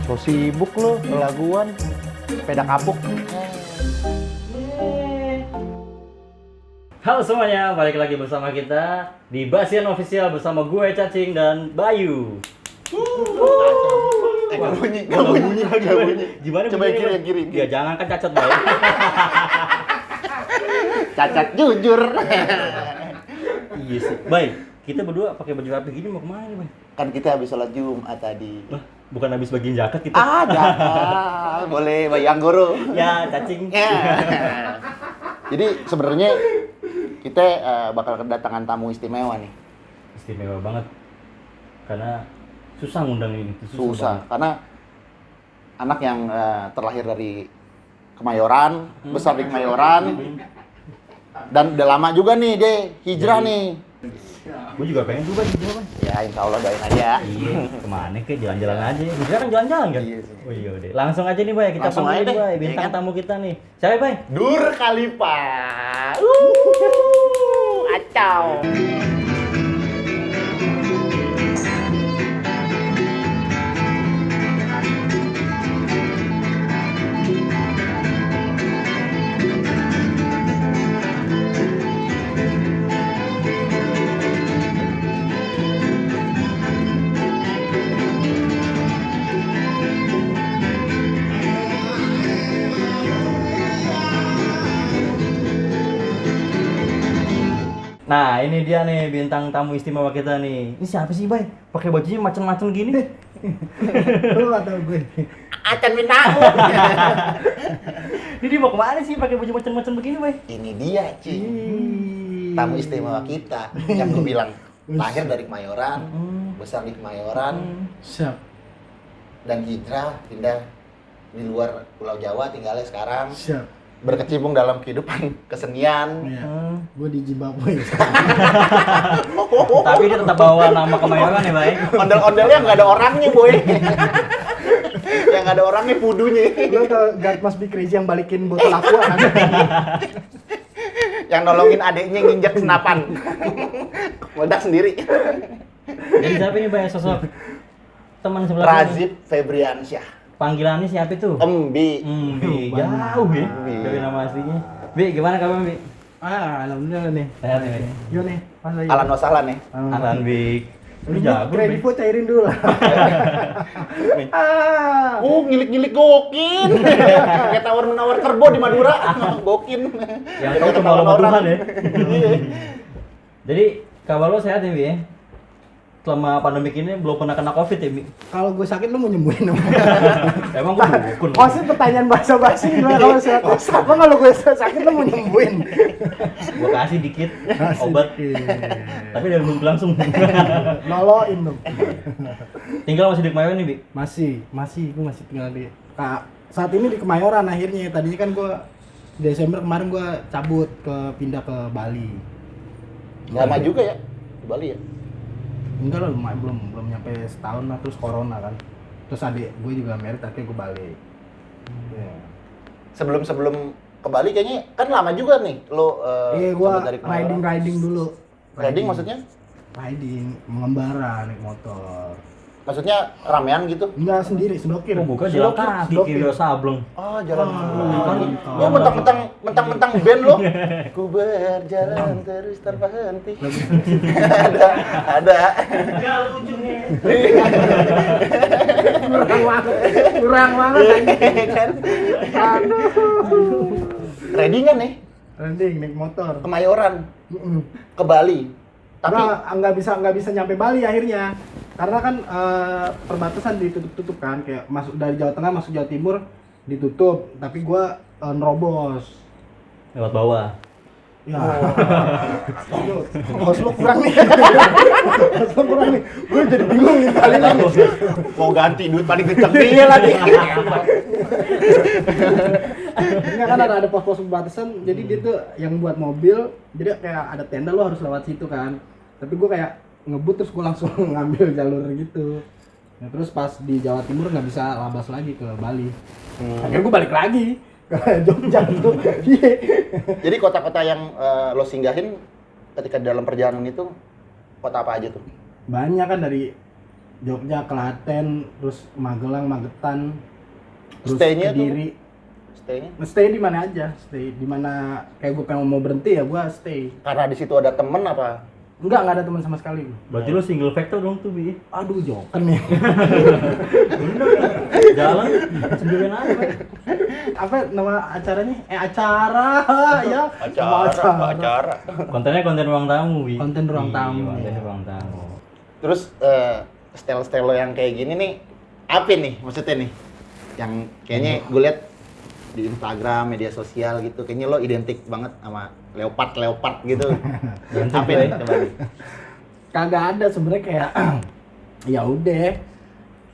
So sibuk lo, laguan, sepeda kapuk. Halo semuanya, balik lagi bersama kita di Basian Official bersama gue Cacing dan Bayu. Gak bunyi. Gimana Coba bunyinya, kiri. Ya jangan kan cacat Bay. Cacat jujur. Iya sih. Bay, kita berdua pakai baju rapi gini mau kemana nih Bay? Kan kita habis sholat Jumat tadi. Lah, bukan habis bagian jaket kita. Jangan. Boleh bayang guru. Ya, Cacing. Ya. Jadi sebenarnya kita bakal kedatangan tamu istimewa nih. Istimewa banget. Karena susah ngundang ini. Susah. Banget. Karena anak yang terlahir dari Kemayoran, besar di Kemayoran. Dan udah lama juga nih dia hijrah nih. Gue juga pengen juga hijrah Bay. Ya insya Allah doain aja. Iya, kemana ke jalan-jalan aja. Hijrah kan jalan-jalan kan? Iya sih. Oh iya udah. Langsung aja nih Bay, kita Langsung panggil aja deh, Bay, iya bintang kan? tamu kita nih. Siapa Bay? Dur Khalifa. Acau. Nah, ini dia nih bintang tamu istimewa kita nih. Ini siapa sih, Bay? Pakai bajunya macem-macem gini. Lu gak tau gue. Acan Minau. Ini dia mau kemana sih pakai baju macem-macem begini, Bay? Ini dia, Cing. Tamu istimewa kita yang gue bilang lahir dari Kemayoran, besar di Kemayoran, Siap. dan hijrah pindah di luar Pulau Jawa tinggalnya sekarang. Siap. Berkecimpung dalam kehidupan kesenian. Iya. Gue di Zimbabwe. Tapi dia tetap bawa nama Kemayoran ya, Bay? Ondel-ondelnya nggak ada orangnya, boy. Yang nggak ada orangnya pudunya. Lu tau God Must Be Crazy yang balikin botol aqua kan? Yang nolongin adeknya nginjak senapan. Meledak sendiri. Jadi siapa ini, Bay? Sosok teman sebelah Razif Febriansyah. Panggilannya siapa itu? Embi. Bi, jauh Bi Bi. dari nama aslinya. Bi, gimana kabar Bi? Alhamdulillah nih. Sehat nih, Bi. Yo nih, pas lagi. Alan wasalan nih. Alan Bi. Lu Ini jago kredit Bi. gue cairin dulu lah. Ngilik-ngilik gokin. Kayak tawar-menawar kerbo di Madura. Gokin. Yang tahu cuma Allah Tuhan ya. Jadi kabar lo sehat ya Bi ya? Selama pandemi ini belum pernah kena Covid ya Bi? Kalau gue sakit lu mau nyembuhin dong. Emang gue dukun. Maksudnya pertanyaan basa-basi gimana kalau sehat? Emang kalau gue sakit lu mau nyembuhin? Gue kasih dikit obat. Tapi udah belum langsung. Noloin dong. Tinggal masih di Kemayoran nih Bi? Gue masih tinggal di saat ini di Kemayoran akhirnya. Tadinya kan gue Desember kemarin gue cabut pindah ke Bali. Lama juga ya di Bali ya. Enggak lah, belum nyampe setahun lah, terus corona kan. Terus adik gue juga merit, akhirnya gue balik. Iya. Sebelum ke Bali kayaknya kan lama juga nih lo Iya, gue sampai dari Kemayoran. riding dulu. Riding maksudnya? Riding, mengembara naik motor. Maksudnya ramean gitu? Enggak sendiri, sedokir. Oh, bukan jalan kaki kiri sableng. Oh, jalan. kan. Ya mentang-mentang band lo. Ku berjalan terus tanpa henti. Ada. Kurang banget anjing. Kan? Riding kan nih, Riding naik motor. Kemayoran Mm-mm. ke Bali. Tapi nggak bisa nyampe Bali akhirnya. Karena kan perbatasan ditutup kan, kayak masuk dari Jawa Tengah masuk Jawa Timur ditutup, tapi gua nerobos. Lewat bawah. Ya. Host lu kurang nih. Host lu kurang nih. Gue jadi bingung nih kali ini. mau ganti duit paling kenceng dia lagi. Enggak kan ada pos-pos perbatasan, jadi dia tuh yang buat mobil, jadi kayak ada tenda lo harus lewat situ kan. Tapi gue kayak ngebut terus gue langsung ngambil jalur gitu. Nah, terus pas di Jawa Timur nggak bisa labas lagi ke Bali. Akhirnya gue balik lagi ke Jogja gitu. Iya. Jadi kota-kota yang lo singgahin ketika dalam perjalanan itu kota apa aja tuh? Banyak kan dari Jogja, Klaten, terus Magelang, Magetan, terus Stay-nya tuh? Kediri. Stay-nya? Stay di mana aja, stay di mana kayak gue pengen mau berhenti ya gue stay. Karena di situ ada temen apa? Enggak ada teman sama sekali. Berarti lu single factor dong tuh, Bi. Aduh, joken nih. Jalan sendirian aja, Pak. Apa nama acaranya? Acara ya. Nama Acara. Kontennya konten ruang tamu, Bi. Konten ruang Iya, tamu. konten ruang tamu. Terus style-style lo yang kayak gini nih, apa nih maksudnya nih? Yang kayaknya gue liat di Instagram, media sosial gitu, kayaknya lo identik banget sama leopard gitu. Apa nih? Coba nih. Kagak ada sebenarnya kayak ya udah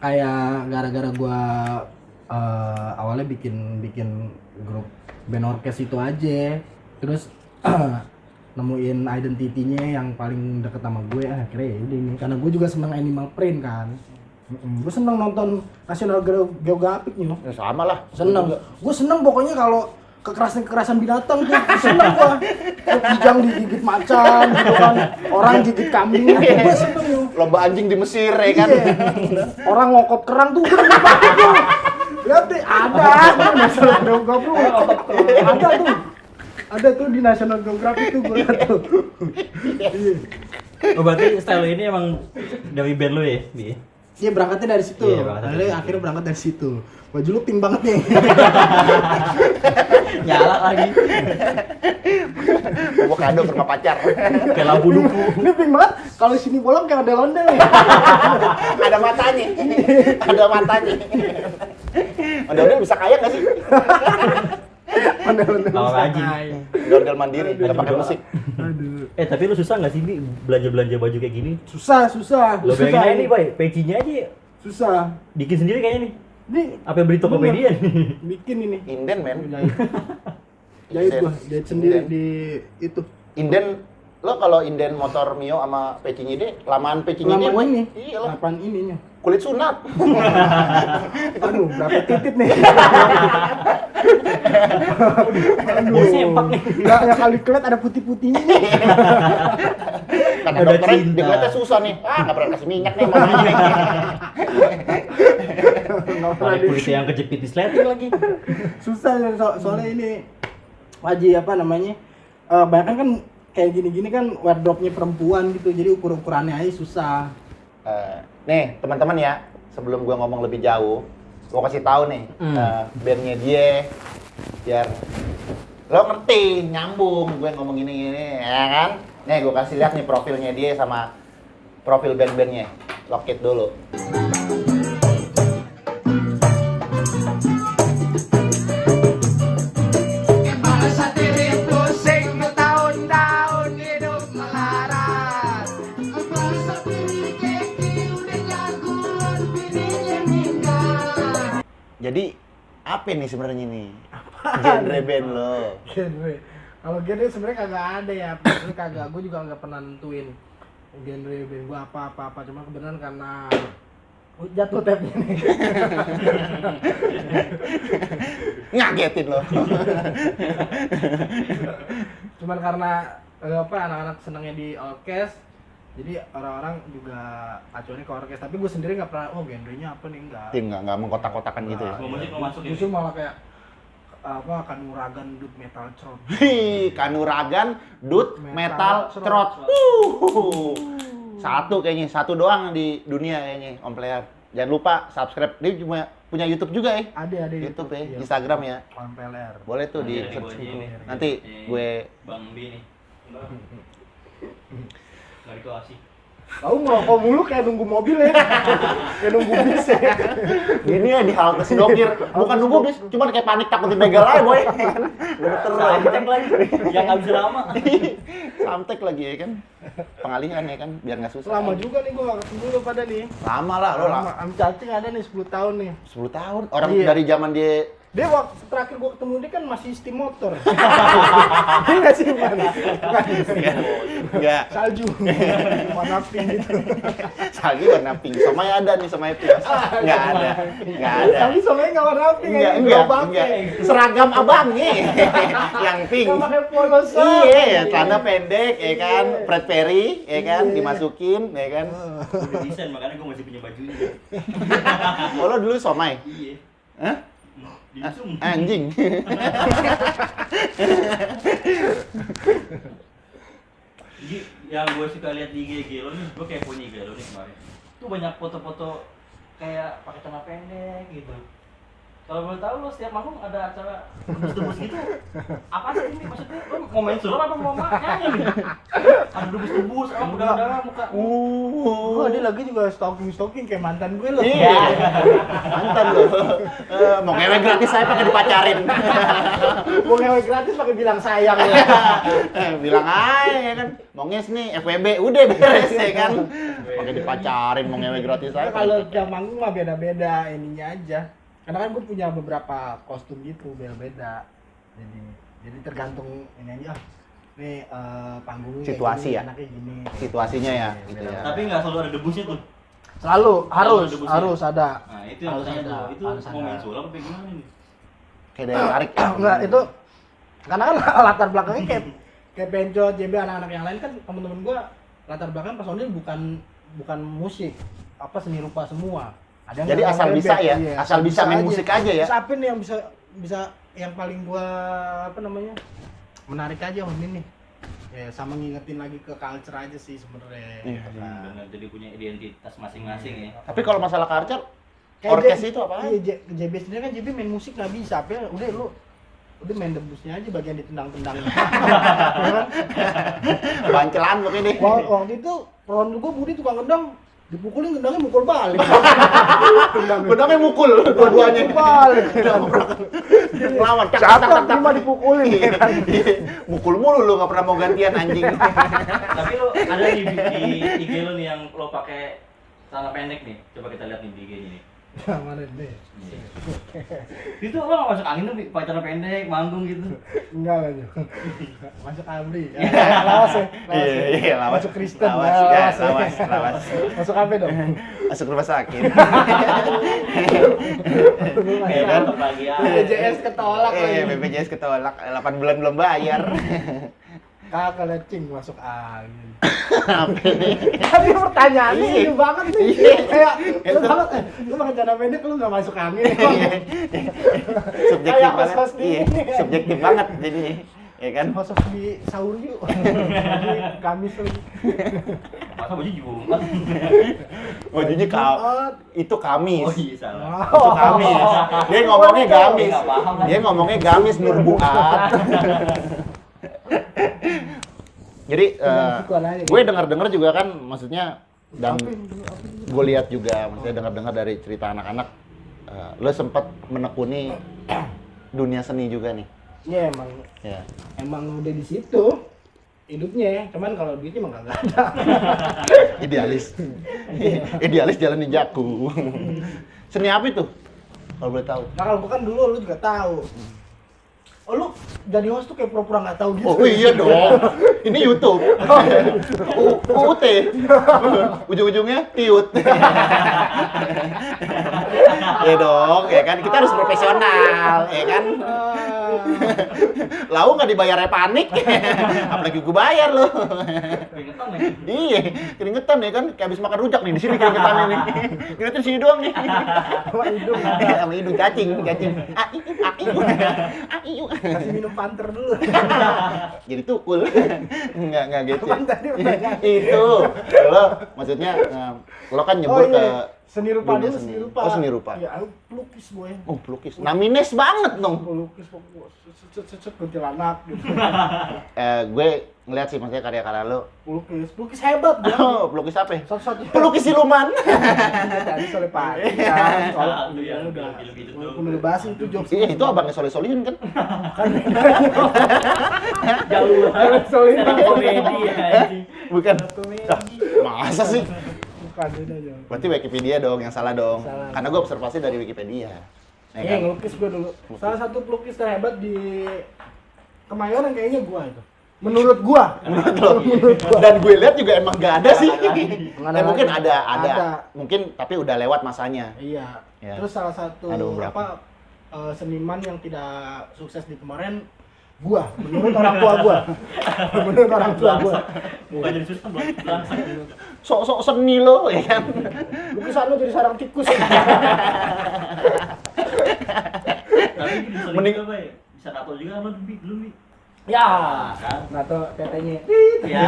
kayak gara-gara gua awalnya bikin grup band orkes itu aja, terus nemuin identitinya yang paling deket sama gue, akhirnya ya udah ini karena gue juga seneng animal print kan. Gue seneng nonton National Geographic nih, Ya, sama lah. seneng. Gue seneng pokoknya kalau kekerasan binatang tuh seneng gua. Kijang digigit macan gitu kan, orang gigit kambing, gue seneng yo. Lomba anjing di Mesir ya kan? Iya. Orang ngokop kerang tuh gue demen banget tuh. Lihat deh, ada National Geographic. Ada tuh di National Geographic tuh gue lihat tuh. Oh, berarti style ini emang dari band lu ya, Bi? Iya, berangkatnya dari situ. Iya, berangkatnya dari situ. Akhirnya berangkat dari situ. Baju lu pink banget nih. Nyala lagi. Bawa kado ke rumah pacar. Kayak lampu duku. Ini pink banget. Kalau di sini bolong kayak ondel-ondel nih. Ada matanya. Ada matanya. Ondel-ondel bisa kaya nggak sih? Ondel-ondel. Kalau rajin. Ondel-ondel mandiri, nggak pakai musik. Aduh. Tapi lu susah nggak sih, Bi, belanja baju kayak gini? Susah. Lo bayangin aja nih, Bay, pecinya aja Susah. bikin sendiri kayaknya nih. Ini Apa beli Tokopedia nih? bikin ini. Inden men. Jahit gua, jahit sendiri Inden. di itu. Inden, lo kalau inden motor Mio sama pecinya dia, lamaan pecinya dia. Lama ini. Iya lah. Apaan ininya? Kulit sunat. Aduh, berapa titit nih? Mau sempak nih. Enggak, ya kali kelet ada putih-putihnya nih. Karena Ada dokternya cinta. dikelihatnya susah nih. Nggak pernah kasih minyak nih mamanya nih. Nggak pernah Malah di- kulitnya yang kejepit di sleting lagi. Susah soalnya ini Waji apa namanya? Banyak kan kayak gini-gini kan wardrobe-nya perempuan gitu. Jadi ukurannya aja susah. Nih teman-teman ya, sebelum gua ngomong lebih jauh, gua kasih tahu nih bandnya dia, biar lo ngerti, nyambung gue ngomong gini ya kan. Nih gua kasih lihat nih profilnya dia sama profil band-bandnya. Locket dulu. Masa diri pusing bertahun-tahun hidup melarat. Masa diri keki udah jagoan bininya nikah. Jadi apa nih sebenarnya nih? Genre band lo. Genre. Kalau genre sebenarnya kagak ada ya. Ini kagak. Gue juga nggak pernah nentuin genre band gue apa. Cuma kebenaran karena jatuh tabnya nih. Ngagetin lo. Cuman karena anak-anak senangnya di orkes, jadi orang-orang juga acuannya ke orkes. Tapi gue sendiri nggak pernah, genrenya apa nih, enggak. Nggak mengkotak-kotakan gitu ya. Musik lo masuk Justru malah kayak kanuragan dut metal crot. Kanuragan, dut, metal, Metal, crot. crot. Satu kayaknya, satu doang di dunia kayaknya, Om Player. Jangan lupa subscribe. Dia cuma punya YouTube juga ya. Ada YouTube ya, Iya. Instagram ya. Kompeler. Boleh tuh di search. Nanti gue Bang B nih. Nggak dikasih. Tahu ngerokok mulu kayak nunggu mobil ya. Kayak nunggu bis ya. gini ya di halte Sidokir. Bukan nunggu bis, cuma kayak panik takut dibegal aja, boy. Gemeter Samtek lagi. Yang nggak bisa lama. Samtek lagi ya kan. Pengalihan ya kan, biar nggak susah. Lama juga nih gua gak ketemu lu pada nih. Lama lah, lo lama. Am cacing ada nih 10 tahun nih. 10 tahun. Orang Iya. dari zaman dia Dia waktu terakhir gua ketemu dia kan masih steam motor. Dia nggak sih bukan? Enggak. Salju. Warna pink gitu. Salju warna pink. Somai ada nih, somai pink. Enggak ada. Enggak ada. Tapi soalnya nggak warna pink. Enggak. Seragam abangnya yang pink. Nggak pakai polo shirt. Iya, celana pendek, ya kan, Fred Perry, ya kan, dimasukin, ya kan. Udah desain makanya gue masih punya bajunya. Oh, lo dulu somai? Iya. Hah? Di Zoom. Anjing. Jadi yang gue suka lihat di IG lo nih, gue kayak punya IG lo nih kemarin. Tuh banyak foto-foto kayak pakai celana pendek gitu. Kalau boleh tahu lo setiap manggung ada acara debus-debus gitu. Apa sih ini maksudnya? Lo mau main sulap apa mau nyanyi nih? Ada debus-debus, apa pegang-pegangan muka. Oh, dia lagi juga stalking kayak mantan gue loh. Iya. Mantan lo. Mau ngewe gratis saya pakai dipacarin. Mau ngewe gratis pakai bilang sayang ya. Bilang aja ya kan. Mau nges nih FWB udah beres ya kan. Pakai dipacarin mau ngewe gratis saya. Kalau tiap manggung mah beda-beda ininya aja. Karena kan gue punya beberapa kostum gitu, beda-beda. Jadi tergantung ini aja. Nih panggungnya Situasi kayak gini, ya? anaknya gini. Situasinya ya gitu ya. Tapi nggak selalu ada debusnya tuh. Selalu ada debusnya. harus ada. Nah itu yang Harus tanya ada, tuh, itu harus mau main ada. sulap apa gimana nih? Kayak daya tarik ya. Enggak, itu karena kan latar belakangnya kayak Benjo, JB, anak-anak yang lain kan temen-temen gue latar belakang personil bukan musik, apa seni rupa semua. Ada yang Jadi nggak asal ngeband, bisa ya? iya, Asal bisa main musik aja ya? Terus apa nih yang bisa yang paling gua apa namanya menarik aja ini nih ya sama ngingetin lagi ke culture aja sih sebenarnya. Iya, Nah, Benar, jadi punya identitas masing-masing ya. Tapi kalau masalah culture, kayak orkes J- itu apaan? Iya, JB sendiri kan JB main musik nggak bisa, apa ya? Udah main debusnya aja bagian ditendang-tendang. Ya kan? Bancelan pokoknya deh. Waktu itu Ron gua Budi tukang gendang dipukulin gendangnya mukul balik. Bedangnya mukul dua-duanya. Mukul balik. Lawan tak Siapa cuma dipukulin ya kan? Mukul mulu lu enggak pernah mau gantian anjing. Tapi lo ada di IG lo nih yang lo pakai celana pendek nih. Coba kita lihat nih di IG-nya nih. Mana deh? Itu lo nggak masuk angin tuh pakai celana pendek, manggung gitu. Enggak. Masuk Amri. Lawas ya. Iya, lawas. Masuk Kristen. Lawas, ya, lawas. Masuk apa dong? Masuk rumah sakit. Kayak kan? kebahagiaan. BPJS ketolak lagi. BPJS ketolak 8 bulan belum bayar. Kakak lecing masuk angin. Apa nih? Tapi pertanyaannya Iya. ini banget nih. Iya. Kayak lu banget lu pakai celana pendek lu enggak masuk angin. Subjektif Kayak banget. kos-kos di Iya, ini. subjektif banget jadi. Ya kan? Masuk di sahur yuk. Di Kamis lagi. Masa baju Jumat. Bajunya itu Kamis. Oh iya salah. Itu Kamis. Dia ngomongnya Gamis. Nggak paham kan? Dia ngomongnya Gamis Nur Buat. Jadi gue dengar-dengar juga kan maksudnya dan gue lihat juga maksudnya dengar-dengar dari cerita anak-anak lo sempat menekuni dunia seni juga nih. Iya emang. Ya. Emang udah di situ hidupnya, cuman kalau duitnya emang nggak ada. Idealis. Idealis jalan ninjaku. Seni apa itu? Kalau boleh tahu. Nah kalau bukan dulu lu juga tahu. Oh lu jadi host tuh kayak pura-pura nggak tahu gitu. Oh iya dong. Ini YouTube. UUT. Ujung-ujungnya tiut. Ya dong, ya kan kita harus profesional, ya kan. Lau nggak dibayarnya panik. Apalagi gue bayar loh. Keringetan ya. Iya, keringetan ya kan. Kayak habis makan rujak nih di sini keringetannya nih. Keringetan sini doang nih. Sama hidung. Sama hidung cacing. Kasih minum panter dulu. Jadi tukul. Enggak gitu. Apaan tadi pertanyaan? Itu. Lo maksudnya lo kan nyebur ke seni rupa dunia dulu, seni. seni rupa. Oh, seni rupa. Ya, aku pelukis boy. Oh, pelukis. Namines banget dong. Pelukis pokoknya set kuntilanak gitu. Gue ngeliat sih maksudnya karya-karya lo. Pelukis hebat dia. Oh, pelukis apa? Ya? Satu-satunya. Pelukis siluman. Tadi sore pagi kan. Soalnya Itu ya yang udah. film itu tuh. Walaupun udah bahas itu jokes. Iya, itu abangnya Soleh Solihin kan. Kan Jauh banget. Soleh. Komedi ya. Bukan. komedi. Masa sih? Bukan beda jauh. Berarti Wikipedia dong yang salah dong. Salah. Karena gue observasi dari Wikipedia. ya Iya, kan? ngelukis gue dulu. Salah satu pelukis terhebat di Kemayoran kayaknya gua itu. Menurut gua. Menurut gua. Dan gue lihat juga emang gak ada sih. Nggak ada Mungkin lagi. ada. Ada. Mungkin tapi udah lewat masanya. Iya. Ya. Terus salah satu Ada beberapa. seniman yang tidak sukses di kemarin gua, menurut orang tua gua. Menurut orang tua gua. Bukan jadi susah langsung. Sok-sok seni lo ya kan. Lukisan lu jadi sarang tikus. Tapi bisa Mending- juga, Bay. Bisa tato juga lo belum, Bi. Ya, Kan? nato tetenya. Iya.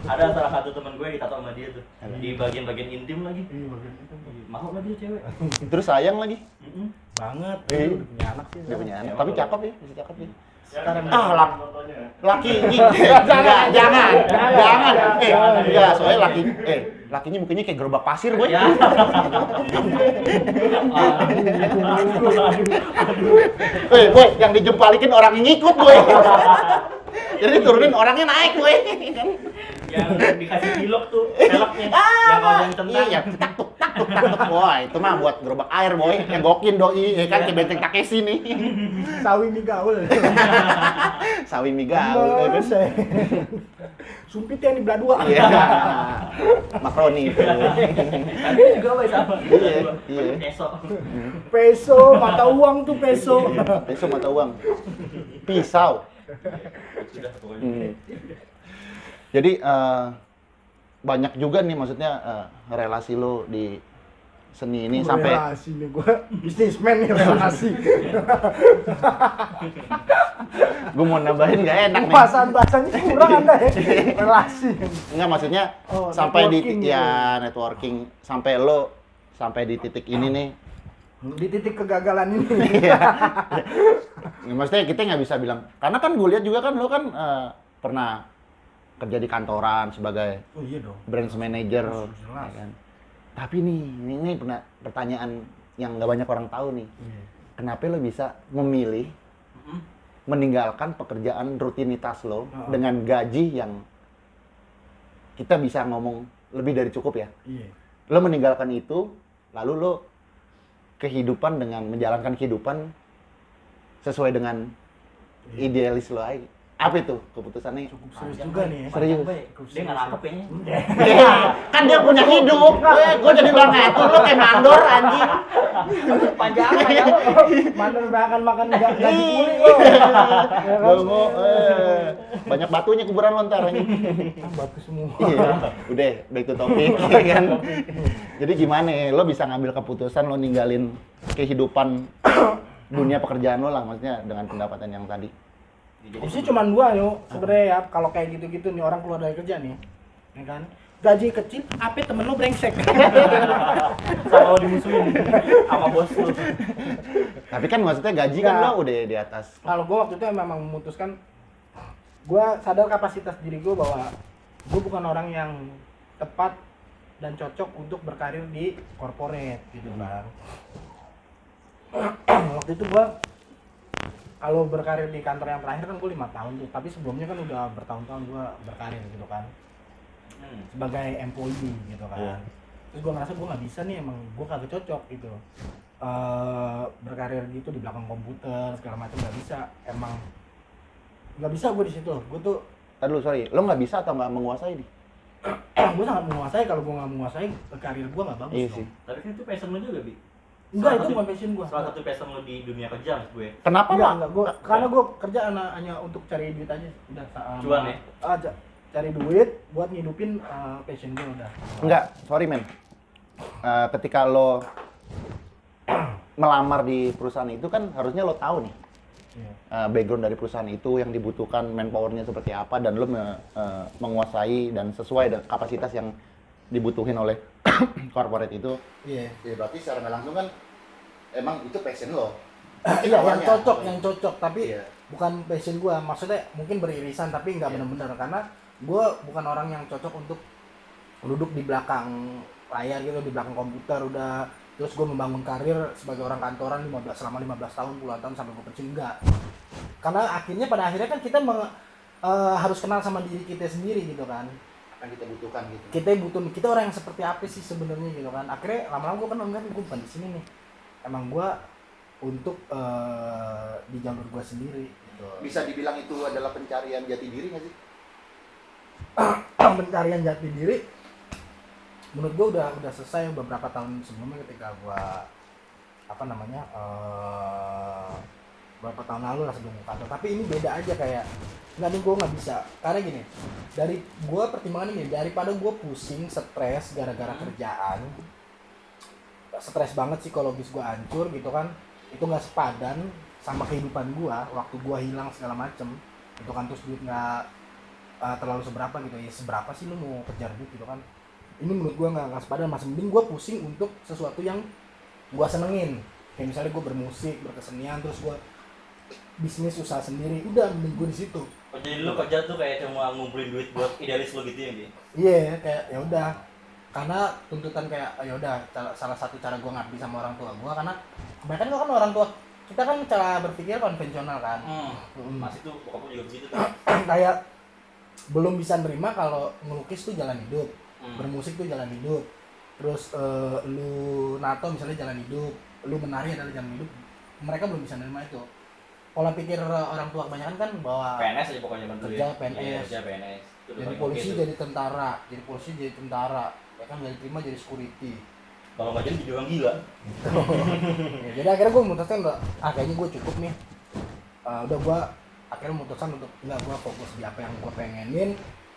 Ada salah satu teman gue ditato sama dia tuh. Di bagian-bagian intim lagi. Mau lagi dia cewek. Terus sayang lagi. Mm-mm. Banget. Eh. Udah punya anak sih. Dia punya anak. Tapi cakep ya, masih cakep ya. Sekarang Laki jangan. Enggak, soalnya lakinya mukanya kayak gerobak pasir, boy. Ya. Boy, yang dijempalikin orang yang ngikut, boy. Jadi turunin orangnya naik, boy. Yang dikasih pilok tuh, peleknya. Yang kalau yang tentang. Iya, tak tuk. Wah, itu mah buat gerobak air, boy. Yang gokin doi, ya kan kayak benteng Takeshi nih. sawi mie gaul. Sawi migaul, ya kan? Sumpit yang di belah dua. Iya. Makroni itu. Tapi juga Bay sama. Iya. Esok. Peso, mata uang tuh peso. Besok mata uang. Pisau. Sudah pokoknya. Jadi banyak juga nih maksudnya relasi lo di seni ini sampai relasi nih gua bisnismen nih relasi. gue mau nambahin gak enak nih. Bahasan-bahasannya kurang Anda ya. Relasi. Enggak maksudnya Oh, sampai di networking ya networking sampai di titik ini nih. Di titik kegagalan ini. Iya. Ya, maksudnya kita nggak bisa bilang karena kan gue lihat juga kan lo kan pernah kerja di kantoran sebagai Oh iya dong. branch manager, Jelas. ya kan? Tapi nih, ini pernah pertanyaan yang nggak banyak orang tahu nih. Iya. Kenapa lo bisa memilih meninggalkan pekerjaan rutinitas lo dengan gaji yang kita bisa ngomong lebih dari cukup ya? Iya. Lo meninggalkan itu, lalu lo kehidupan dengan menjalankan kehidupan sesuai dengan idealis lo aja. Apa itu keputusannya? Cukup serius juga nih ya. Serius. Dia nggak nangkep kayaknya. Kan dia punya hidup. Gue jadi bilang ngatur lo kayak mandor anjing. Panjang. Mandor makan gaji kuli lo. Gue mau banyak batunya kuburan lo ntar anjing. Batu semua. Iya. Udah, back to topic ya kan. Jadi gimana ya, lo bisa ngambil keputusan lo ninggalin kehidupan dunia pekerjaan lo lah maksudnya dengan pendapatan yang tadi. Opsi cuma dua yo sebenarnya ya kalau kayak gitu-gitu nih orang keluar dari kerja nih, ya kan? Gaji kecil, apa temen lo brengsek? Sama lo dimusuhin sama bos lo. Tapi kan maksudnya gaji kan Nggak. lo udah di atas. Kalau gue waktu itu memang memutuskan, gue sadar kapasitas diri gue bahwa gue bukan orang yang tepat dan cocok untuk berkarir di corporate gitu kan. Waktu itu gue kalau berkarir di kantor yang terakhir kan gue 5 tahun tuh, tapi sebelumnya kan udah bertahun-tahun gue berkarir gitu kan sebagai employee gitu kan. Iya. Terus gue ngerasa gue nggak bisa nih, emang gue kagak cocok gitu berkarir gitu di belakang komputer segala macam, nggak bisa, emang nggak bisa gue di situ. Gue tuh Tadi lu sorry, lo nggak bisa atau nggak menguasai nih? gue sangat menguasai. Kalau gue nggak menguasai, karir gue nggak bagus. Iya dong. sih. Tapi kan itu passion lo juga, Bi. Enggak, itu bukan passion gue. Salah satu passion lo di dunia kerja maksud gue. Kenapa Enggak, gue karena gue kerja hanya untuk cari duit aja udah. Cuan ya? Cari duit buat ngidupin passion gue udah. Enggak, sorry men. Ketika lo melamar di perusahaan itu kan harusnya lo tahu nih Iya. background dari perusahaan itu yang dibutuhkan manpowernya seperti apa dan lo menguasai dan sesuai dengan kapasitas yang dibutuhin oleh corporate itu. Iya. Ya berarti secara nggak langsung kan emang itu passion lo. Iya, yang cocok, tapi Iya. bukan passion gue. Maksudnya mungkin beririsan tapi nggak benar-benar, karena gue bukan orang yang cocok untuk duduk di belakang layar gitu, di belakang komputer udah terus gue membangun karir sebagai orang kantoran selama 15 tahun, puluhan tahun sampai gue pensiun. Enggak. Karena pada akhirnya kan kita harus kenal sama diri kita sendiri gitu kan. Apa yang kita butuhkan gitu. Kita orang yang seperti apa sih sebenarnya gitu kan. Akhirnya lama-lama gue kan enggak, gue bukan di sini nih. Emang gue untuk di jalur gue sendiri gitu. Bisa dibilang itu adalah pencarian jati diri nggak sih? Pencarian jati diri menurut gue udah selesai beberapa tahun sebelumnya ketika gue beberapa tahun lalu lah sebelum kantor. Tapi ini beda aja, kayak nggak nih, gue nggak bisa karena gini, dari gue pertimbangan ini, daripada gue pusing stres gara-gara kerjaan, stres banget, psikologis gue hancur gitu kan, itu nggak sepadan sama kehidupan gue, waktu gue hilang segala macem itu kan, terus duit nggak terlalu seberapa gitu ya, seberapa sih lu mau kejar duit gitu kan, ini menurut gue nggak sepadan. Masih mending gue pusing untuk sesuatu yang gue senengin, kayak misalnya gue bermusik, berkesenian, terus gue bisnis usaha sendiri, udah mending gue di situ. Oh, jadi lu kerja tuh kayak cuma ngumpulin duit buat idealis lu gitu ya, Bi? Iya, kayak ya udah, karena tuntutan kayak ya udah, salah satu cara gue ngabdi sama orang tua gue, karena kebanyakan kan orang tua kita kan cara berpikir konvensional kan. Masih tuh bokap lu juga begitu tuh. Kayak belum bisa nerima kalau ngelukis tuh jalan hidup, bermusik tuh jalan hidup, terus lu nato misalnya jalan hidup, lu menari adalah jalan hidup. Mereka belum bisa nerima itu. Pola pikir orang tua kebanyakan kan bahwa PNS aja pokoknya bener kerja ya. PNS, Iya, kerja PNS. Itu udah jadi paling polisi oke tuh. jadi tentara, jadi polisi jadi tentara, ya kan jadi terima jadi security. Kalau nggak jadi orang gila. Ya, jadi akhirnya gue memutuskan kayaknya gue cukup nih. Udah gue akhirnya memutuskan untuk enggak, gue fokus di apa yang gue pengenin.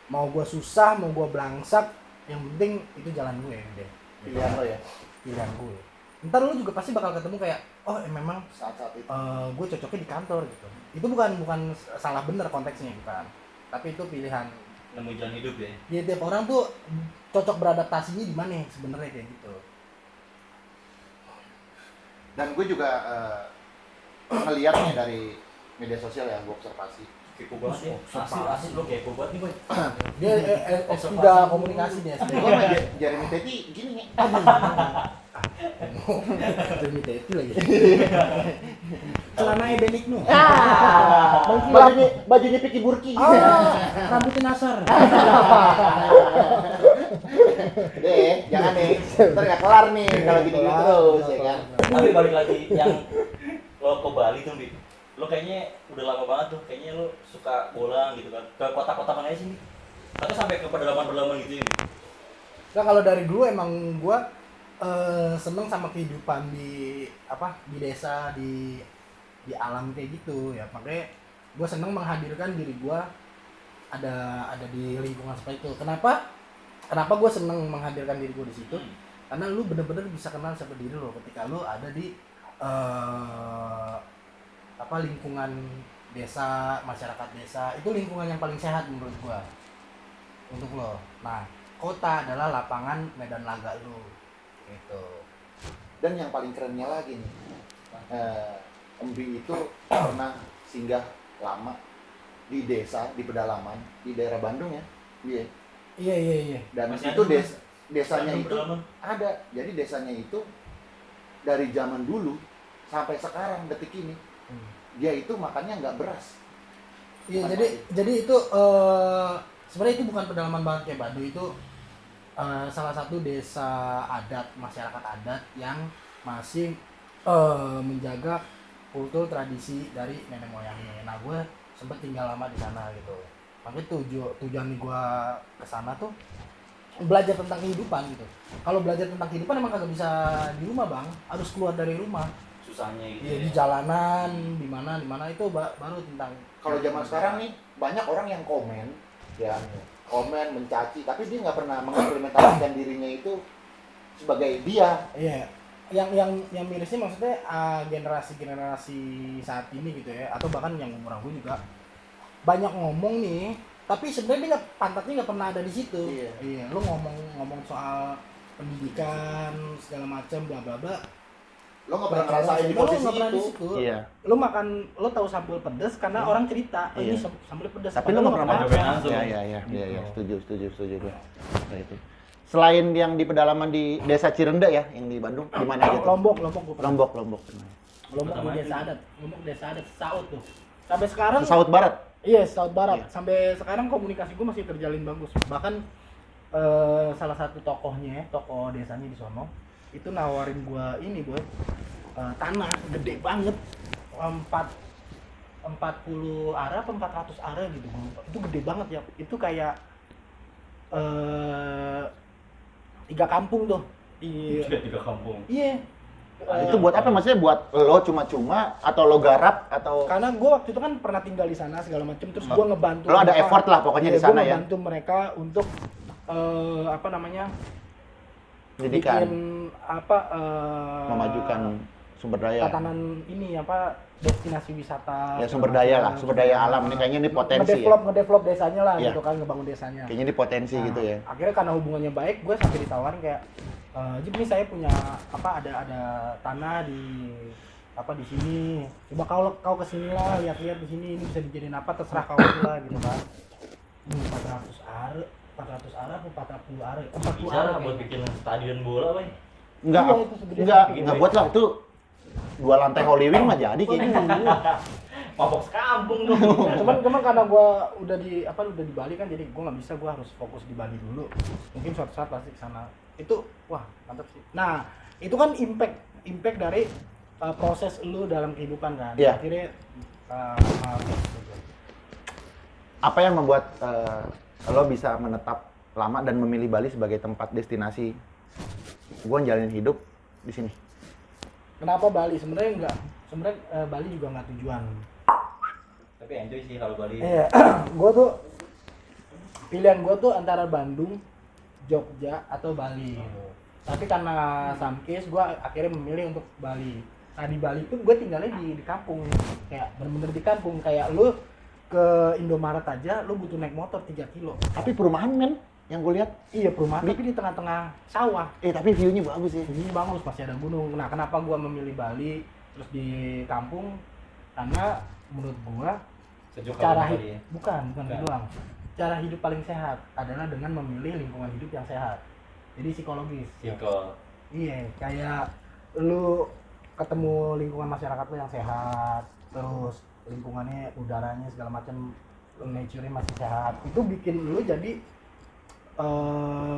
Mau gue susah, mau gue belangsak, yang penting itu jalan gue deh. Pilihan lo ya? Pilihan gue. Ntar lu juga pasti bakal ketemu kayak, oh memang Saat-saat itu. gue cocoknya di kantor gitu. Itu bukan salah bener konteksnya, bukan. Tapi itu pilihan. Nemu jalan hidup ya. Ya tiap orang tuh cocok beradaptasinya di mana sebenarnya kayak gitu. Dan gue juga ngeliatnya dari media sosial ya, gue observasi. Kepo banget ya. Asli lo kepo banget nih, Boy. Dia S3 komunikasi dia. Gue sama Jeremy Teti gini nih. Jadi itu lagi. Celana Benigno. Bajunya Piki Burki. Rambutnya Nasar. Deh, jangan nih. Ntar nggak kelar nih kalau gini terus ya kan. Tapi balik lagi yang lo ke Bali tuh, Bi. Lo kayaknya udah lama banget tuh, kayaknya lo suka bola gitu kan. Ke kota-kota mana aja sih, Bi? Atau sampai ke pedalaman-pedalaman gitu ya, Bi? Nah, kalau dari dulu emang gua seneng sama kehidupan di desa, di alam kayak gitu ya. Makanya gua seneng menghadirkan diri gua ada di lingkungan seperti itu. Kenapa gue seneng menghadirkan diri gue di situ? Karena lu bener-bener bisa kenal siapa diri lo ketika lu ada di lingkungan desa, masyarakat desa. Itu lingkungan yang paling sehat menurut gue untuk lo. Nah, kota adalah lapangan medan laga lu gitu. Dan yang paling kerennya lagi nih, Embi itu pernah singgah lama di desa, di pedalaman, di daerah Bandung ya, dia. Iya. Dan Masih itu ada, desanya Bandung itu pedalaman. ada. Jadi desanya itu dari zaman dulu sampai sekarang detik ini, dia itu makannya nggak beras. Iya, Bukan jadi itu sebenarnya itu bukan pedalaman banget kayak Baduy, itu salah satu desa adat, masyarakat adat yang masih menjaga kultur tradisi dari nenek moyangnya. Nah, gue sempet tinggal lama di sana gitu. Makanya tujuan gue kesana tuh belajar tentang kehidupan gitu. Kalau belajar tentang kehidupan emang kagak bisa di rumah, Bang, harus keluar dari rumah. Susahnya gitu. Iya, di jalanan, di mana itu baru tentang. Kalau zaman sekarang nih banyak orang yang komen mencaci, tapi dia nggak pernah mengimplementasikan dirinya itu sebagai dia. Iya, yang mirisnya maksudnya generasi saat ini gitu ya, atau bahkan yang umuran gue juga banyak ngomong nih, tapi sebenarnya dia pantatnya nggak pernah ada di situ. Iya, lu ngomong soal pendidikan segala macam bla bla bla. Lo nggak pernah ngerasain di posisi itu. Iya. Lu tahu sambal pedas karena orang cerita, ini sambal pedas. Tapi lo nggak pernah cobain langsung. Iya, setuju gue. Nah, itu. Selain yang di pedalaman di Desa Cirende ya, yang di Bandung, di mana gitu? Lombok gue pernah. Lombok. Lombok di desa adat Saut tuh. Sampai sekarang Saut Barat. Iya, Saut Barat. Iya. Sampai sekarang komunikasi gue masih terjalin bagus. Bahkan salah satu tokoh desanya di sono itu nawarin gue ini, Boy. tanah gede banget, 40 ara apa 400 ara gitu, gua lupa. Itu gede banget ya, itu kayak 3 kampung tuh di Tiga kampung. iya. Itu buat apa? Maksudnya buat lo cuma-cuma atau lo garap atau Karena gue waktu itu kan pernah tinggal di sana segala macam, terus gue ngebantu lo ada mereka. effort lah pokoknya Iya, di sana gua ya. ngebantu mereka untuk apa namanya, Pendidikan, bikin apa memajukan sumber daya. tatanan ini apa, destinasi wisata Ya segala sumber daya macam. lah, sumber daya alam ini kayaknya ini potensi ya. ngedevelop desanya lah Iya. gitu kan, ngebangun desanya. Kayaknya ini potensi Nah, gitu ya. Akhirnya karena hubungannya baik, gue sampai ditawarin kayak, jadi nih saya punya apa, ada tanah di apa di sini. Coba kau kesini lah, lihat-lihat di sini, ini bisa dijadiin apa, terserah kau lah gitu kan. 400 ara, 400 ara atau 40 ara? 40 Bisa ara lah buat kayaknya. bikin stadion bola, Bang. Enggak, Iya, itu segede enggak segini. buat lah itu 2 lantai Holy Wing mah jadi kayaknya. Mabok sekampung tuh. cuman karena gua udah di Bali kan, jadi gua nggak bisa, gua harus fokus di Bali dulu. Mungkin suatu saat pasti kesana. Itu wah mantap sih. Nah itu kan impact dari proses lu dalam kehidupan kan. Iya. Akhirnya Apa yang membuat lo bisa menetap lama dan memilih Bali sebagai tempat destinasi gue jalanin hidup di sini? kenapa Bali? Sebenarnya Bali juga nggak tujuan. Tapi enjoy sih kalau Bali. Iya, pilihan gua tuh antara Bandung, Jogja atau Bali. Tapi karena some case gua akhirnya memilih untuk Bali. Nah di Bali tuh gue tinggalnya di kampung, kayak bener-bener di kampung. Kayak lu ke Indomaret aja, lu butuh naik motor 3 kilo. Tapi perumahan men yang gue lihat. Iya perumahan, tapi di tengah-tengah sawah. Tapi view-nya bagus sih. Ini bagus, masih ada gunung. Nah kenapa gua memilih Bali terus di kampung? Karena menurut gua Sejuk cara kalau hidup Bali ya. bukan itu doang. Cara hidup paling sehat adalah dengan memilih lingkungan hidup yang sehat. Jadi psikologis. Siko. Iya, kayak lu ketemu lingkungan masyarakat lu yang sehat, terus lingkungannya, udaranya segala macam, nature-nya masih sehat. Itu bikin lu jadi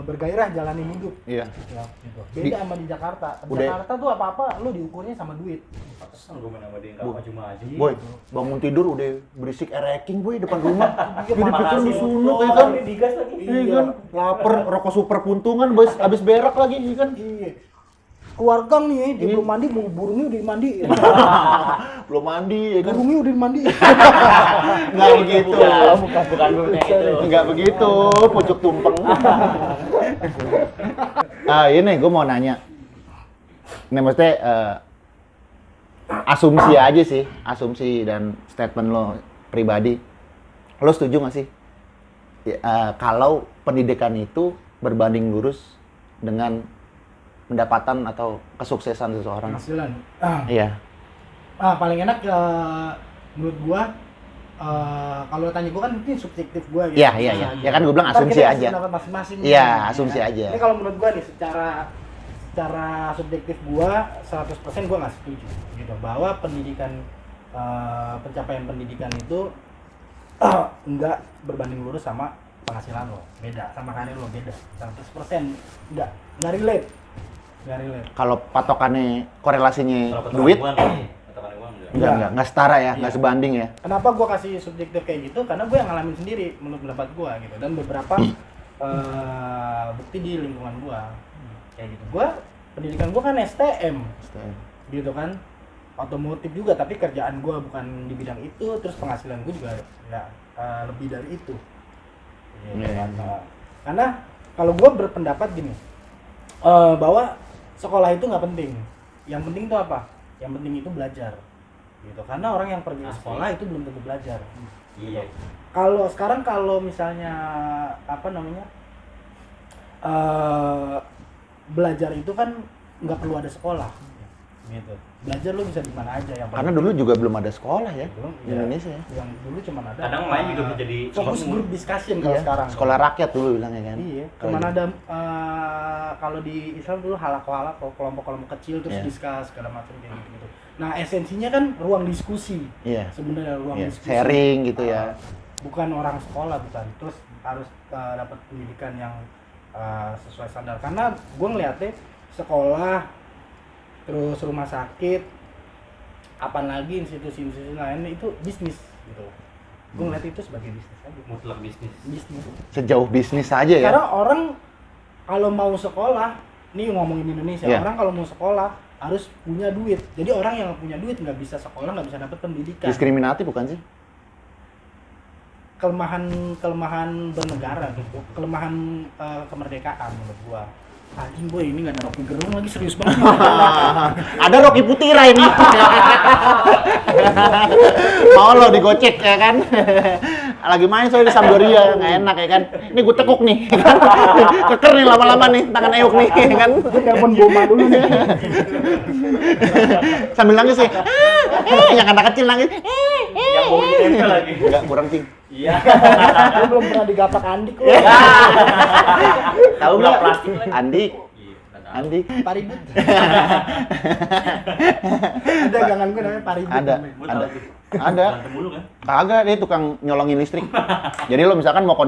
bergairah jalani hidup. Iya. Ya, gitu. Beda sama di Jakarta. Di Udah. Jakarta tuh apa-apa lu diukurnya sama duit. Pantesan gue main sama dia nggak Bu. maju-maju. Boy, bangun tidur udah berisik ereking boy depan rumah. Iya, Jadi pikir lu sunuk ya kan? Digas lagi. Iya kan? Laper, rokok super puntungan bos, abis berak lagi ya kan? Iya. Keluar gang nih, dia Iya. belum mandi, burungnya udah dimandiin. Belum mandi ya kan? Burungnya udah dimandiin. Nggak begitu. Bukan burungnya itu. Nggak begitu, pucuk tumpeng. Ini gue mau nanya. Ini maksudnya asumsi aja sih, asumsi dan statement lo pribadi. Lo setuju nggak sih? Ya, kalau pendidikan itu berbanding lurus dengan pendapatan atau kesuksesan seseorang? Penghasilan. Iya. Paling enak menurut gua, kalau tanya gua kan ini subjektif gua gitu. Iya. Ya kan gue bilang Ntar asumsi kita kasih aja. pendapat masing-masing. Iya, nih, asumsi ya. aja. Ini kalau menurut gua nih secara subjektif gua 100% gua nggak setuju gitu, bahwa pencapaian pendidikan itu enggak berbanding lurus sama penghasilan lo, beda sama karir lo, beda 100%, enggak relate. Kalau patokannya korelasinya Kalau duit, pertemuan nih, pertemuan uang enggak. enggak setara ya, Iya. enggak sebanding ya. Kenapa gua kasih subjektif kayak gitu? Karena gue yang ngalamin sendiri menurut pendapat gua gitu, dan beberapa bukti di lingkungan gua kayak gitu. Gua pendidikan gua kan STM gitu kan, otomotif juga, tapi kerjaan gua bukan di bidang itu, terus penghasilan gua juga ya lebih dari itu gitu Iya. kan. Karena kalau gua berpendapat gini, bahwa sekolah itu nggak penting, yang penting itu apa? Yang penting itu belajar gitu, karena orang yang pergi ke Asli. sekolah itu belum tentu belajar. Iya. Kalau sekarang misalnya belajar itu kan nggak perlu ada sekolah gitu. Belajar lu bisa di mana aja, yang Karena dulu juga belum ada sekolah ya belum di Indonesia ya. yang dulu cuma ada Kadang main juga bisa jadi fokus sekolah. group discussion kalau Iya, sekarang. sekolah rakyat dulu bilangnya kan. Iya, Kalau cuman di- ada kalau di Islam dulu halaqah kelompok-kelompok kecil terus Iya. discuss segala macam kayak gitu. Nah, esensinya kan ruang diskusi. Iya. Sebenarnya ruang Iya, diskusi. sharing gitu ya. Bukan orang sekolah, bukan. Terus harus dapat pendidikan yang sesuai standar. Karena gue ngeliatnya sekolah terus rumah sakit, apalagi institusi-institusi lain itu bisnis gitu. Gue ngeliat itu sebagai bisnis aja. Mutlak bisnis. Bisnis. Sejauh bisnis aja ya. Karena orang kalau mau sekolah, nih ngomongin Indonesia, Iya. orang kalau mau sekolah harus punya duit. Jadi orang yang punya duit nggak bisa sekolah, nggak bisa dapat pendidikan. Diskriminatif bukan sih? Kelemahan bernegara gitu, kelemahan kemerdekaan menurut gua. Anjing boy, ini nggak ada Rocky Gerung lagi, serius banget. Ada Rocky Putira ini. Mau lo digocek ya kan? Lagi main soalnya di Sampdoria, nggak enak ya kan? Ini gue tekuk nih, ya kan? Keker nih lama-lama nih, tangan Euk nih, ya kan? Gue telepon Boma dulu nih. Sambil nangis sih, yang anak kecil nangis. Yang baunya nempel lagi. Enggak, kurang cing. Iya. Gue belum pernah digapak Andik loh. Tahu Udah nggak? plastik lagi. Andik, Iya, udah tahu. Andik. Paribut. Ada gangan gue namanya Paribut. Ada. Gua tahu tuh. Ada. Berantem mulu kan? Kagak, dia tukang nyolongin listrik. Jadi lo misalkan mau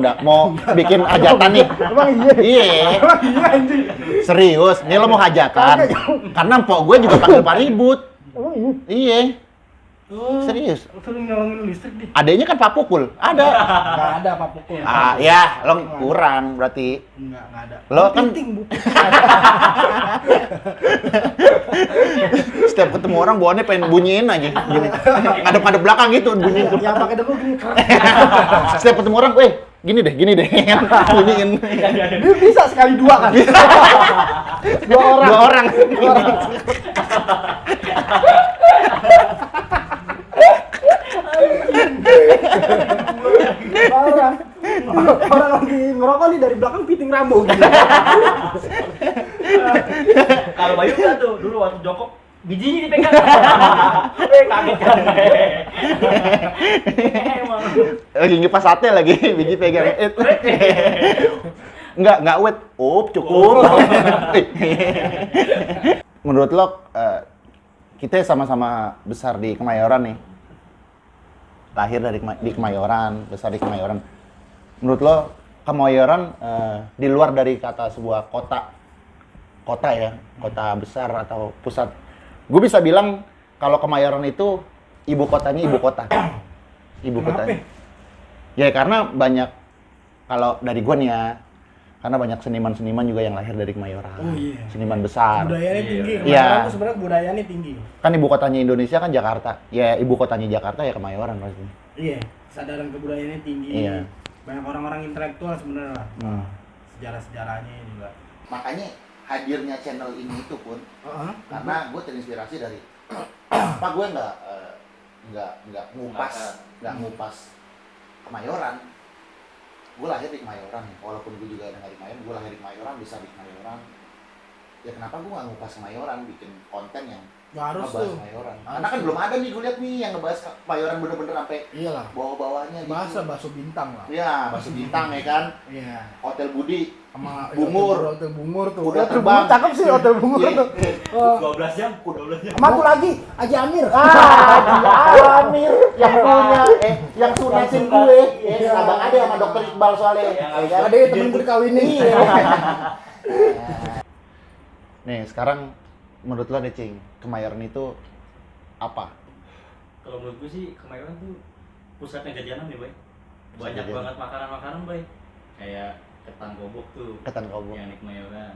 bikin hajatan nih. Emang iya? Iya. Emang iya anjing? Serius, nih lo mau hajatan. Karena mpok gue juga panggil paribut. Emang iya? Iya, Oh, serius. sering nyolongin listrik deh. Adanya kan Pak Pukul, ada. Nggak ada apa pukul. Ah, ya, lo kurang berarti. Nggak ada. Lo kan- Piting, Bu. Setiap ketemu orang bawaannya pengen bunyiin aja, gini. Ngadep-ngadep belakang gitu, bunyiin. Yang pakai dengkul gini keren. Setiap ketemu orang, gini deh, bunyiin. Dia bisa sekali dua kan? Dua orang. Dua orang. Dua orang. Parah. Orang lagi ngerokok nih dari belakang piting rambut. Kalau Bayu kan tuh dulu waktu jongkok bijinya dipegang. Kaget kan. Emang. Lagi ngipas sate lagi, biji pegang. Enggak wet. Cukup. Menurut lo, kita sama-sama besar di Kemayoran nih. Lahir di Kemayoran, besar di Kemayoran. Menurut lo, Kemayoran di luar dari kata sebuah kota ya, kota besar atau pusat. Gue bisa bilang kalau Kemayoran itu ibu kotanya ibu kota. Ibu kotanya. Ya karena banyak, kalau dari gue nih ya, karena banyak seniman-seniman juga yang lahir dari Kemayoran. Oh, iya. Seniman besar. Budayanya tinggi. Iya. Kemayoran tuh sebenarnya budayanya tinggi. Kan ibu kotanya Indonesia kan Jakarta. Ya ibu kotanya Jakarta ya Kemayoran pasti. Iya. Kesadaran kebudayaannya tinggi. Iya. Banyak orang-orang intelektual sebenarnya. Hmm. Sejarah-sejarahnya juga. Makanya hadirnya channel ini itu pun karena gue terinspirasi dari apa gue nggak ngupas Kemayoran. Gue lahir di Kemayoran, walaupun gue juga ada di Kemayoran, gue lahir di Kemayoran, besar di Kemayoran. Ya kenapa gue nggak ngupas Kemayoran, bikin konten yang Nggak harus ngebahas tuh. Kemayoran? Harus Karena kan tuh. belum ada nih gue lihat nih yang ngebahas Kemayoran bener-bener sampai Iyalah. bawah-bawahnya gitu. Bahasa bakso bintang lah. Ya, bakso bintang ya kan, Iya. Hotel Budi, Sama Bungur. Hotel Bungur tuh. Udah Hotel terbang. Bungur cakep sih Hotel Bungur Iya. tuh. Oh. 12 jam, 12 jam. Sama tuh lagi Haji Amir. Amir yang punya, yang sunasin gue, abang ada sama dokter Iqbal soalnya. Ada temen gue dikawinin. Iya. Nih sekarang menurut lo nih Cing, Kemayoran itu apa? Kalau menurut gue sih Kemayoran tuh pusatnya jajanan nih, Bay. Banyak Jajanan. banget makanan-makanan, Bay. Kayak ketan gobok tuh. Ketan gobok. Yang di Kemayoran.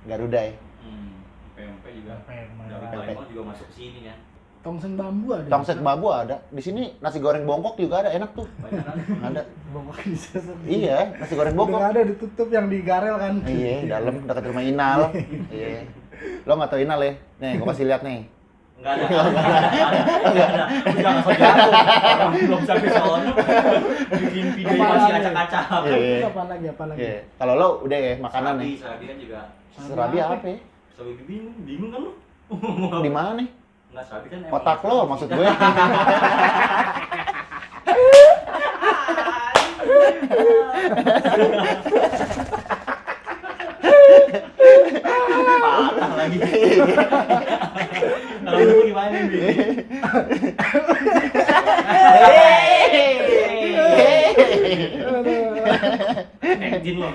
Garuda ya. Pempek juga. Pempek Dari Kemayoran. Palembang juga masuk sini kan. Tongseng bambu ada. Tongseng babu ada. Di sini nasi goreng bongkok juga ada, enak tuh. Banyak kan. Ada. Bongkok bisa. Iya, nasi goreng Udah bongkok. ada ditutup yang di Garel kan. Iya, dalam dekat rumah Inal. Iya. Lo nggak tahu Inal ya? Nih, gua kasih lihat nih. Enggak ada. Enggak ada. Lu jangan sok jago. Orang belum sampai sono. Bikin video masih acak-acak. Iya. Apa lagi? Iya. Kalau lo udah ya makanan nih. Serabi kan juga. Serabi apa ya? Serabi bingung kan lu? Di mana nih? Enggak, serabi kan emang Otak lo maksud gue. parah lagi. Kalau lu gimana nih? Jin lo.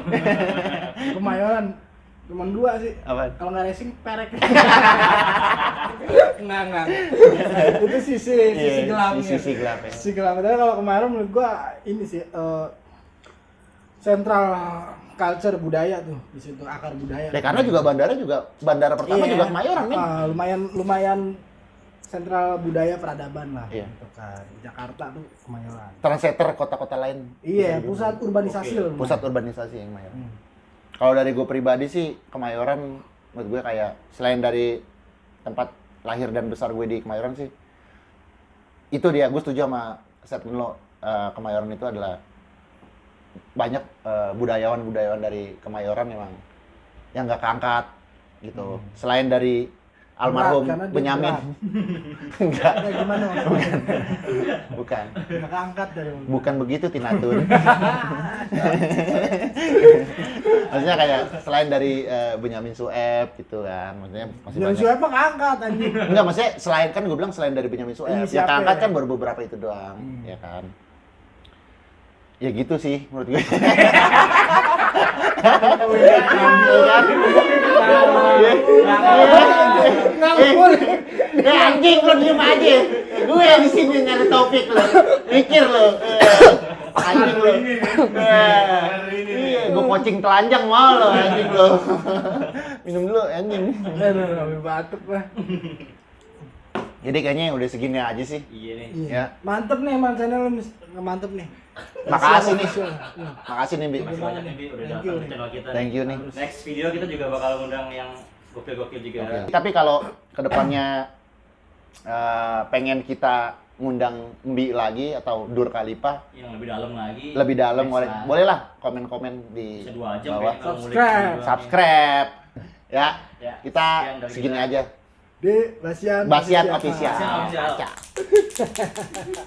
Kemayoran Cuman 2 sih. Apaan? Kalau nggak racing, perek. Enggak. Itu sisi gelapnya. Sisi gelap ya. Sisi gelap. Tapi kalau kemarin menurut gua ini sih sentral culture budaya tuh di situ, akar budaya. Ya karena juga bandara pertama Iya. juga Kemayoran nih. Lumayan sentral budaya peradaban lah. Iya. Gitu kan. Jakarta tuh Kemayoran. Trendsetter kota-kota lain. Iya, pusat urbanisasi loh. Pusat urbanisasi yang Kemayoran. Kalau dari gue pribadi sih Kemayoran menurut gue kayak selain dari tempat lahir dan besar gue di Kemayoran sih, itu dia, gue setuju sama statement lo. Kemayoran itu adalah banyak budayawan dari Kemayoran memang yang nggak keangkat gitu. Selain dari almarhum Berat, karena dia Benyamin. berat. Enggak, Ya gimana? bukan. Nggak keangkat dari Bukan begitu Tinatun. Maksudnya kayak selain dari Benyamin Sueb gitu kan. Maksudnya masih Yang banyak. siapa mah keangkat anjing. Enggak, maksudnya selain kan gue bilang selain dari Benyamin Sueb. Ini Ya siapa keangkat ya? kan baru beberapa itu doang, ya kan. Ya gitu sih menurut gue. Ngambul. Anjing lo diem aja. Gue di sini nyari topik lo. Mikir lo. Anjing lo. Iya, gue coaching telanjang mau lo anjing lo. Minum dulu anjing. Aduh, batuk lah. Jadi kayaknya udah segini aja sih. Iya nih. Iya. Ya. Mantep nih emang channel lu, mantep nih. Makasih nih. Official. Makasih nih, Bi. Masih banyak nih Bi udah Thank datang you ke nih. channel kita. Thank you nih. Next video kita juga bakal ngundang yang gokil-gokil juga. Oke. Tapi kalau kedepannya pengen kita ngundang Mbi lagi atau Dur Khalifa Yang lebih dalam lagi. lebih dalam, Next lah. bolehlah komen-komen di Bisa 2 jam bawah. kayaknya kalau ngulik Subscribe. video doang. Subscribe. Ya, Ya, kita sekian dari segini kita. aja. Di Basian Basiat Official. official. Basiat official. Kaca.